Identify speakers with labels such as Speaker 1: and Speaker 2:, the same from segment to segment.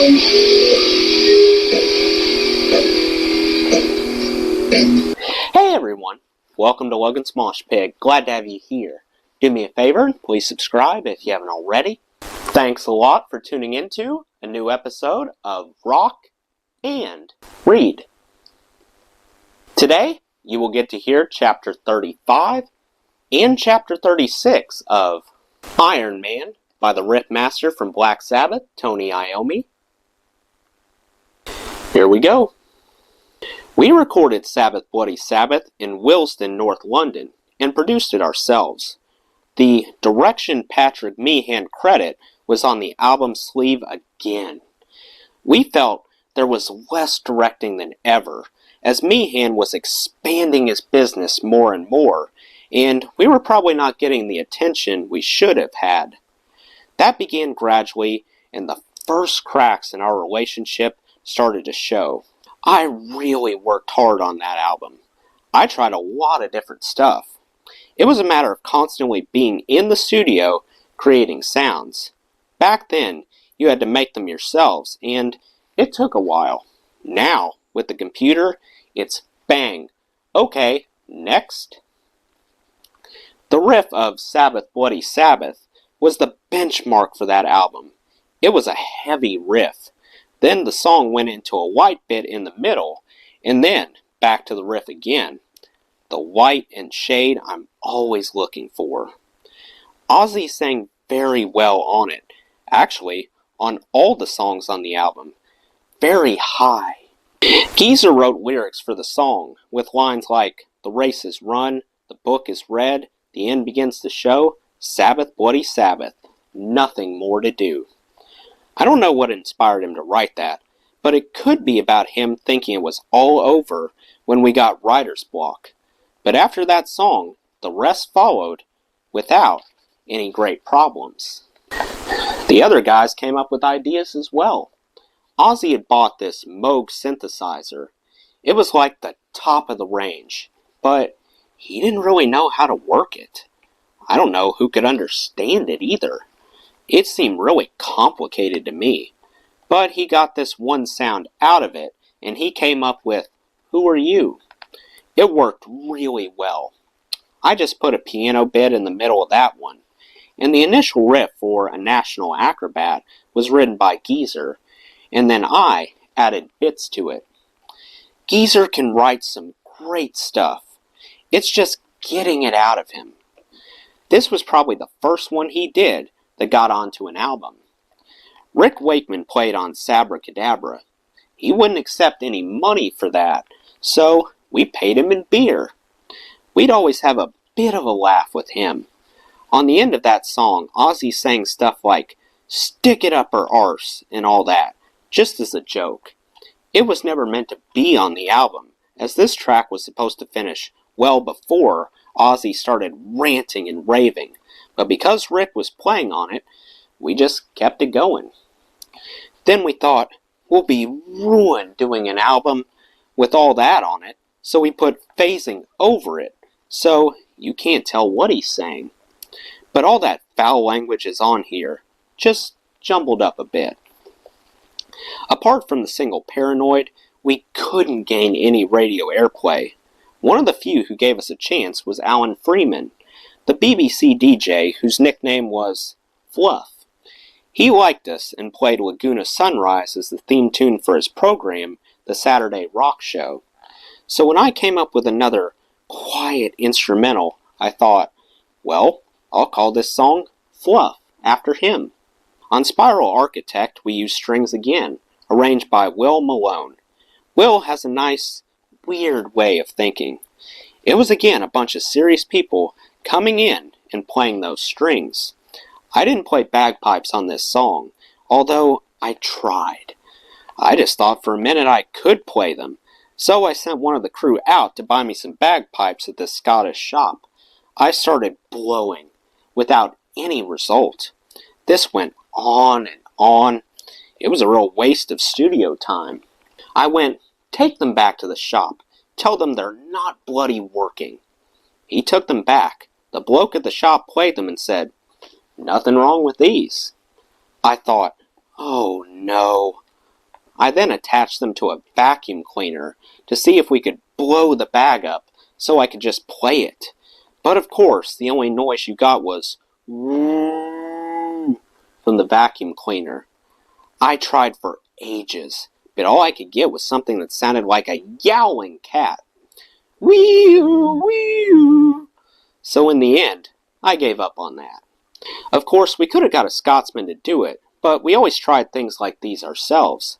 Speaker 1: Hey everyone, welcome to Logan's Mosh Pit. Glad to have you here. Do me a favor and please subscribe if you haven't already. Thanks a lot for tuning into a new episode of Rock and Read. Today, you will get to hear Chapter 35 and Chapter 36 of Iron Man by the riffmaster from Black Sabbath, Tony Iommi. Here we go. We recorded Sabbath Bloody Sabbath in Willesden, North London, and produced it ourselves. The direction Patrick Meehan credit was on the album sleeve again. We felt there was less directing than ever, as Meehan was expanding his business more and more, and we were probably not getting the attention we should have had. That began gradually, and the first cracks in our relationship started to show. I really worked hard on that album. I tried a lot of different stuff. It was a matter of constantly being in the studio creating sounds. Back then, you had to make them yourselves, and it took a while. Now, with the computer, it's bang. Okay, next. The riff of Sabbath Bloody Sabbath was the benchmark for that album. It was a heavy riff. Then the song went into a white bit in the middle, and then back to the riff again. The white and shade I'm always looking for. Ozzy sang very well on it. Actually, on all the songs on the album. Very high. Geezer wrote lyrics for the song, with lines like, "The race is run, the book is read, the end begins to show, Sabbath Bloody Sabbath, nothing more to do." I don't know what inspired him to write that, but it could be about him thinking it was all over when we got writer's block. But after that song, the rest followed without any great problems. The other guys came up with ideas as well. Ozzy had bought this Moog synthesizer. It was like the top of the range, but he didn't really know how to work it. I don't know who could understand it either. It seemed really complicated to me, but he got this one sound out of it, and he came up with, "Who Are You?" It worked really well. I just put a piano bit in the middle of that one, and the initial riff for A National Acrobat was written by Geezer, and then I added bits to it. Geezer can write some great stuff. It's just getting it out of him. This was probably the first one he did that got onto an album. Rick Wakeman played on Sabracadabra. He wouldn't accept any money for that, so we paid him in beer. We'd always have a bit of a laugh with him. On the end of that song, Ozzy sang stuff like, "Stick it up her arse," and all that, just as a joke. It was never meant to be on the album, as this track was supposed to finish well before Ozzy started ranting and raving. But because Rick was playing on it, we just kept it going. Then we thought, we'll be ruined doing an album with all that on it, so we put phasing over it, so you can't tell what he's saying. But all that foul language is on here, just jumbled up a bit. Apart from the single Paranoid, we couldn't gain any radio airplay. One of the few who gave us a chance was Alan Freeman, the BBC DJ whose nickname was Fluff. He liked us and played Laguna Sunrise as the theme tune for his program, The Saturday Rock Show. So when I came up with another quiet instrumental, I thought, well, I'll call this song Fluff after him. On Spiral Architect, we used strings again, arranged by Will Malone. Will has a nice, weird way of thinking. It was again a bunch of serious people coming in and playing those strings. I didn't play bagpipes on this song, although I tried. I just thought for a minute I could play them, so I sent one of the crew out to buy me some bagpipes at this Scottish shop. I started blowing, without any result. This went on and on. It was a real waste of studio time. I went, "Take them back to the shop. Tell them they're not bloody working." He took them back. The bloke at the shop played them and said, "Nothing wrong with these." I thought, oh no, I then attached them to a vacuum cleaner to see if we could blow the bag up so I could just play it. But of course, the only noise you got was "woo" from the vacuum cleaner. I tried for ages, but all I could get was something that sounded like a yowling cat. Wee-oo, wee-oo. So in the end, I gave up on that. Of course, we could have got a Scotsman to do it, but we always tried things like these ourselves.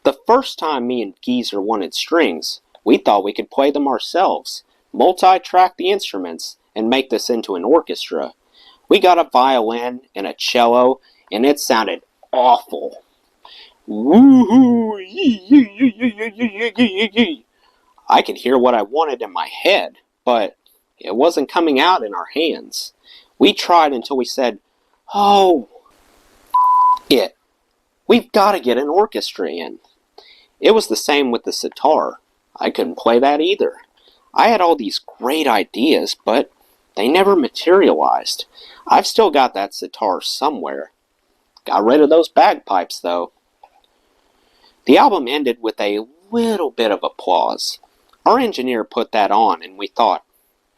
Speaker 1: The first time me and Geezer wanted strings, we thought we could play them ourselves, multi-track the instruments, and make this into an orchestra. We got a violin and a cello, and it sounded awful. Woo-hoo! I could hear what I wanted in my head, but it wasn't coming out in our hands. We tried until we said, "Oh, we've got to get an orchestra in." It was the same with the sitar. I couldn't play that either. I had all these great ideas, but they never materialized. I've still got that sitar somewhere. Got rid of those bagpipes, though. The album ended with a little bit of applause. Our engineer put that on, and we thought,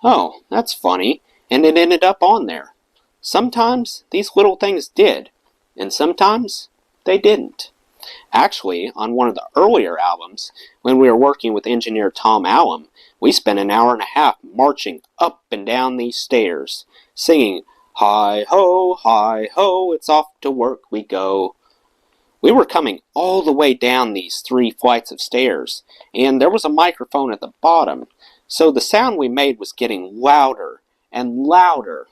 Speaker 1: oh, that's funny, and it ended up on there. Sometimes these little things did, and sometimes they didn't. Actually, on one of the earlier albums, when we were working with engineer Tom Allum, we spent an hour and a half marching up and down these stairs, singing, hi ho, it's off to work we go. We were coming all the way down these 3 flights of stairs, and there was a microphone at the bottom, so the sound we made was getting louder and louder.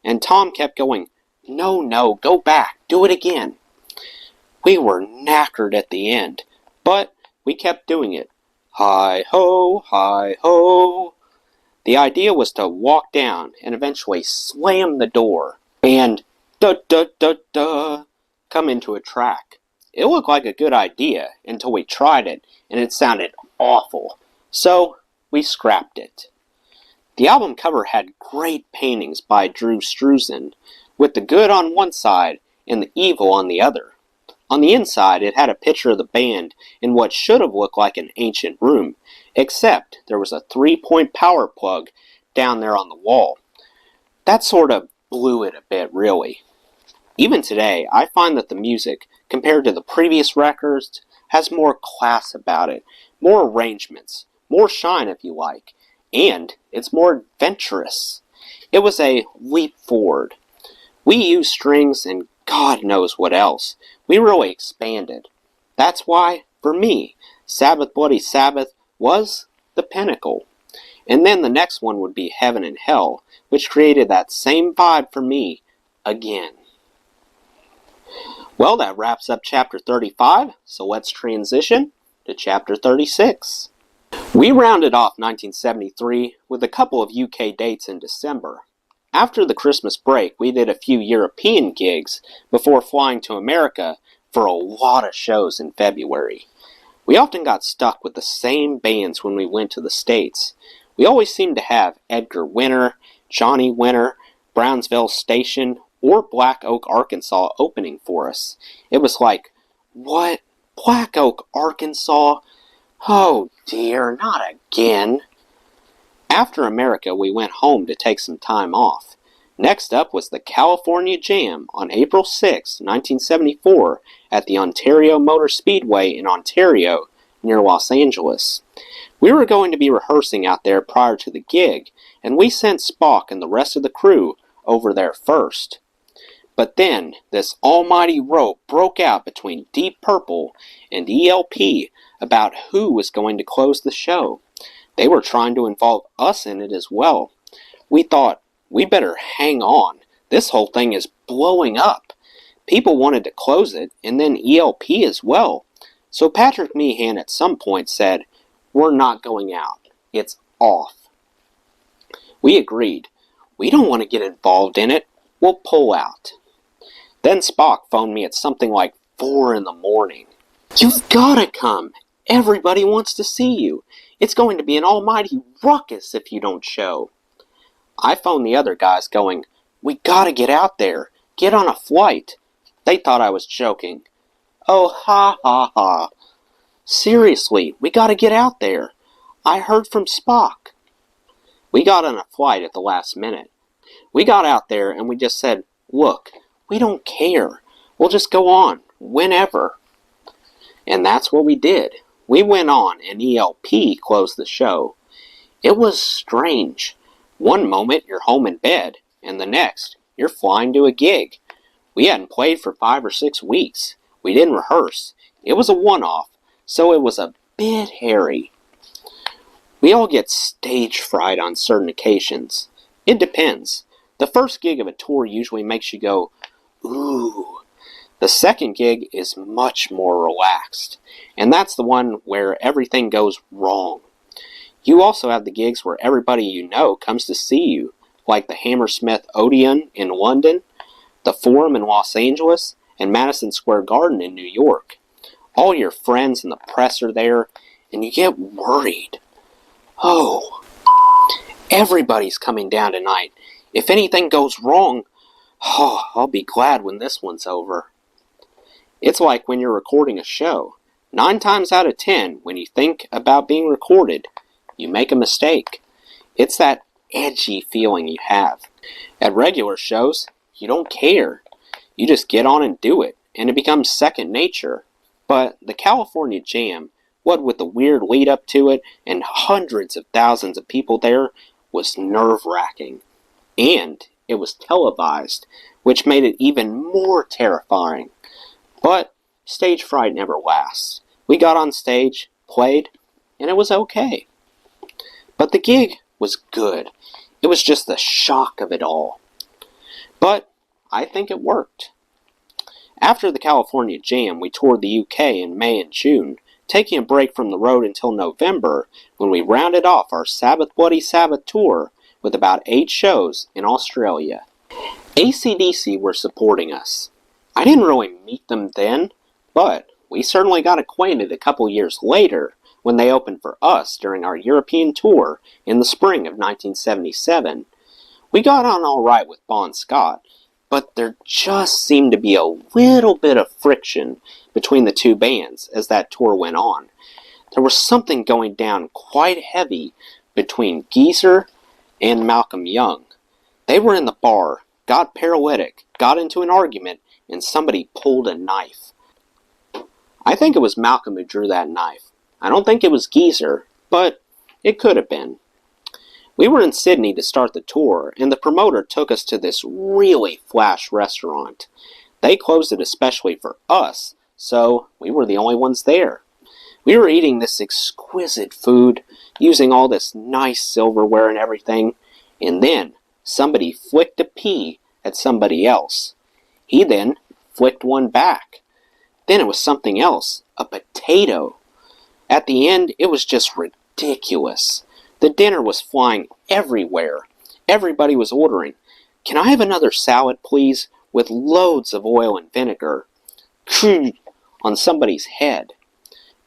Speaker 1: And Tom kept going, no, go back, do it again. We were knackered at the end, but we kept doing it. Hi ho. The idea was to walk down and eventually slam the door and come into a track. It looked like a good idea until we tried it, and it sounded awful. So we scrapped it. The album cover had great paintings by Drew Struzan, with the good on one side and the evil on the other. On the inside, it had a picture of the band in what should have looked like an ancient room, except there was a 3-point power plug down there on the wall. That sort of blew it a bit, really. Even today, I find that the music, compared to the previous records, has more class about it, more arrangements, more shine if you like, and it's more adventurous. It was a leap forward. We used strings and God knows what else. We really expanded. That's why, for me, Sabbath Bloody Sabbath was the pinnacle. And then the next one would be Heaven and Hell, which created that same vibe for me again. Well, that wraps up Chapter 35, so let's transition to Chapter 36. We rounded off 1973 with a couple of UK dates in December. After the Christmas break, we did a few European gigs before flying to America for a lot of shows in February. We often got stuck with the same bands when we went to the States. We always seemed to have Edgar Winter, Johnny Winter, Brownsville Station, or Black Oak, Arkansas opening for us. It was like, what? Black Oak, Arkansas? Oh dear, not again. After America, we went home to take some time off. Next up was the California Jam on April 6, 1974 at the Ontario Motor Speedway in Ontario, near Los Angeles. We were going to be rehearsing out there prior to the gig, and we sent Spock and the rest of the crew over there first. But then, this almighty row broke out between Deep Purple and ELP about who was going to close the show. They were trying to involve us in it as well. We thought, we better hang on. This whole thing is blowing up. People wanted to close it, and then ELP as well. So Patrick Meehan at some point said, we're not going out. It's off. We agreed. We don't want to get involved in it. We'll pull out. Then Spock phoned me at something like 4 in the morning. You've gotta come. Everybody wants to see you. It's going to be an almighty ruckus if you don't show. I phoned the other guys going, we gotta get out there. Get on a flight. They thought I was joking. Oh, ha ha ha. Seriously, we gotta get out there. I heard from Spock. We got on a flight at the last minute. We got out there and we just said, look, we don't care. We'll just go on, whenever. And that's what we did. We went on and ELP closed the show. It was strange. One moment you're home in bed, and the next you're flying to a gig. We hadn't played for 5 or 6 weeks. We didn't rehearse. It was a one-off, so it was a bit hairy. We all get stage fright on certain occasions. It depends. The first gig of a tour usually makes you go, ooh. The second gig is much more relaxed, and that's the one where everything goes wrong. You also have the gigs where everybody you know comes to see you, like the Hammersmith Odeon in London, the Forum in Los Angeles, and Madison Square Garden in New York. All your friends and the press are there, and you get worried. Oh, everybody's coming down tonight. If anything goes wrong, I'll be glad when this one's over. It's like when you're recording a show. 9 times out of 10, when you think about being recorded, you make a mistake. It's that edgy feeling you have. At regular shows, you don't care. You just get on and do it, and it becomes second nature. But the California Jam, what with the weird lead up to it and hundreds of thousands of people there, was nerve-wracking. And it was televised, which made it even more terrifying. But stage fright never lasts. We got on stage, played, and it was okay. But the gig was good. It was just the shock of it all. But I think it worked. After the California Jam, we toured the UK in May and June, taking a break from the road until November, when we rounded off our Sabbath Bloody Sabbath tour with about 8 shows in Australia. AC/DC were supporting us. I didn't really meet them then, but we certainly got acquainted a couple years later when they opened for us during our European tour in the spring of 1977. We got on all right with Bon Scott, but there just seemed to be a little bit of friction between the two bands as that tour went on. There was something going down quite heavy between Geezer and Malcolm Young. They were in the bar, got paralytic, got into an argument, and somebody pulled a knife. I think it was Malcolm who drew that knife. I don't think it was Geezer, but it could have been. We were in Sydney to start the tour, and the promoter took us to this really flash restaurant. They closed it especially for us, so we were the only ones there. We were eating this exquisite food, using all this nice silverware and everything, and then somebody flicked a pea at somebody else. He then flicked one back. Then it was something else, a potato. At the end, it was just ridiculous. The dinner was flying everywhere. Everybody was ordering, "Can I have another salad, please, with loads of oil and vinegar?" On somebody's head.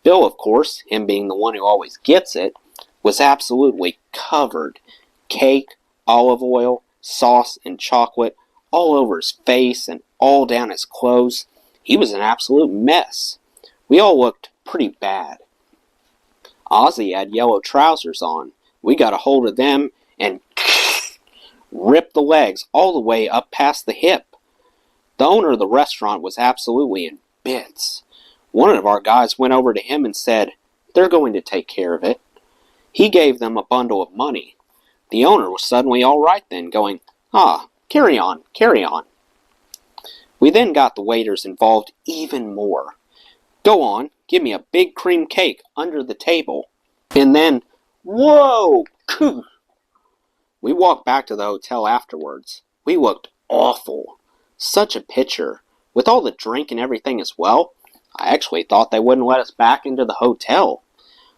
Speaker 1: Bill, of course, him being the one who always gets it, was absolutely covered. Cake, olive oil, sauce, and chocolate all over his face and all down his clothes. He was an absolute mess. We all looked pretty bad. Ozzy had yellow trousers on. We got a hold of them and ripped the legs all the way up past the hip. The owner of the restaurant was absolutely in bits. One of our guys went over to him and said, "They're going to take care of it." He gave them a bundle of money. The owner was suddenly all right then, going, carry on, carry on. We then got the waiters involved even more. "Go on, give me a big cream cake under the table." And then, whoa! We walked back to the hotel afterwards. We looked awful. Such a picture. With all the drink and everything as well, I actually thought they wouldn't let us back into the hotel.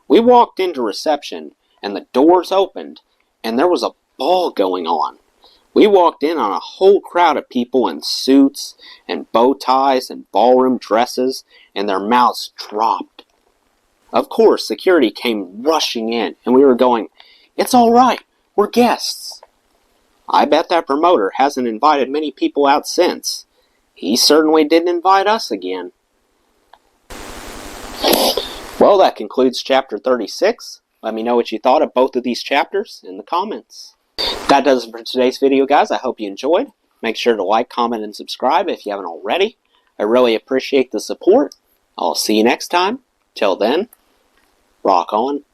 Speaker 1: We walked into reception, and the doors opened, and there was a ball going on. We walked in on a whole crowd of people in suits and bow ties and ballroom dresses, and their mouths dropped. Of course, security came rushing in, and we were going, "It's all right, we're guests." I bet that promoter hasn't invited many people out since. He certainly didn't invite us again. Well, that concludes chapter 36. Let me know what you thought of both of these chapters in the comments. That does it for today's video, guys. I hope you enjoyed. Make sure to like, comment, and subscribe if you haven't already. I really appreciate the support. I'll see you next time. Till then, rock on.